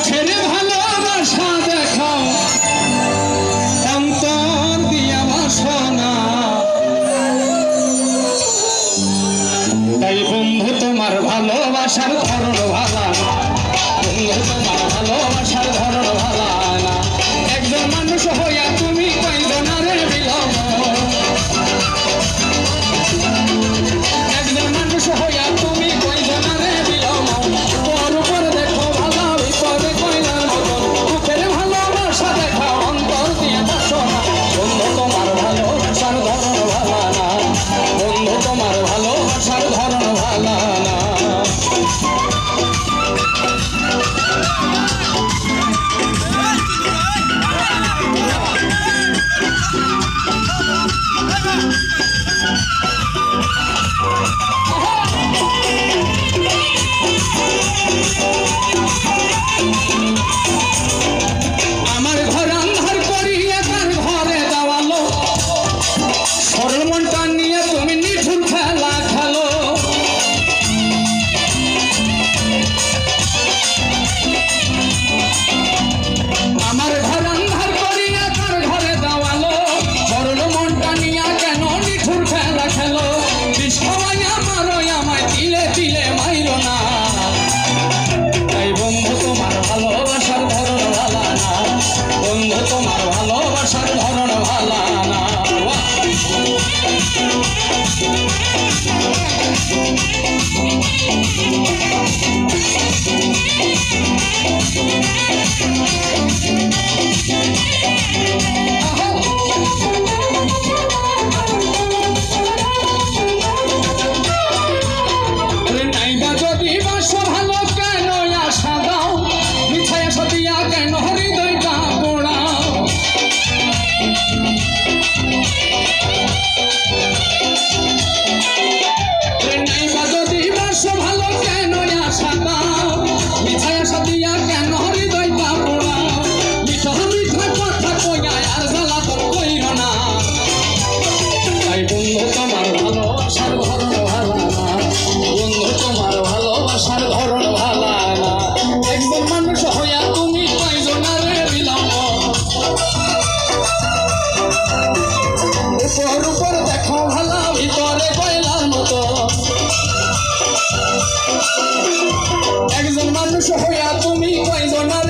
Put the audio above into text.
ছেড়ে ভালোবাসা দেখাও অন্তর দিয়া বাসনা। তাই বন্ধু তোমার ভালোবাসার ধরন ভালা না, বন্ধু তোমার ভালোবাসার ধরন ভালা না। একজন মানুষ হইয়া তুমি কয়জনারে বিলাও, একজন মানুষ হইয়া তুমি কয়জনারে বিলাও। তোর উপর দেখো ভালা বিপদে কইলার মতন, মুখের ভালোবাসা দেখা অন্তর দিয়ে বাসনা। বন্ধু তোমার ভালোবাসার ধরন ভালা না, বন্ধু তোমার ভালোবাসার ধরন ভালা না। আমার ঘর আন্ধার করিয়া তার ঘরে দেওয়ালো, সরল মনটা নিয়ে তুমি নিঠুর খেলা খেলো। আমার ঘর আন্ধার করিয়া তার ঘরে দেওয়ালো, সরল মনটা নিয়ে কেন নিঠুর খেলা খেলো। বিষ খাওয়াইয়া মারো আমায় তিলে তিলে মাইরো না। তাই বন্ধু তোমার ভালোবাসার ধরন ভালা না, বন্ধু তোমার ভালোবাসার ধরন ভালা না। নাইবা যদি বাসো ভালো কেন আশা দাও, মিছায় আশা দিয়া কেন হৃদয়টা পোড়াও। নাইবা যদি বাসো ভালো কেন আশা দাও, মিছায় আশা দিয়া কেন হৃদয়টা পোড়াও। মিঠা মিঠা কথা কইয়া আর জ্বালাতন কইরো না। তাই বন্ধু তোমার ভালোবাসার ধরন ভালা না, বন্ধু তোমার ভালোবাসার ধরন ভালা না। একজন মানুষ হইয়া তুমি কয়জনারে বিলাও, উপর উপর দেখো ভালা ভিতরে কয়লার মতো। একজন মানুষ হইয়া তুমি কয়জনারে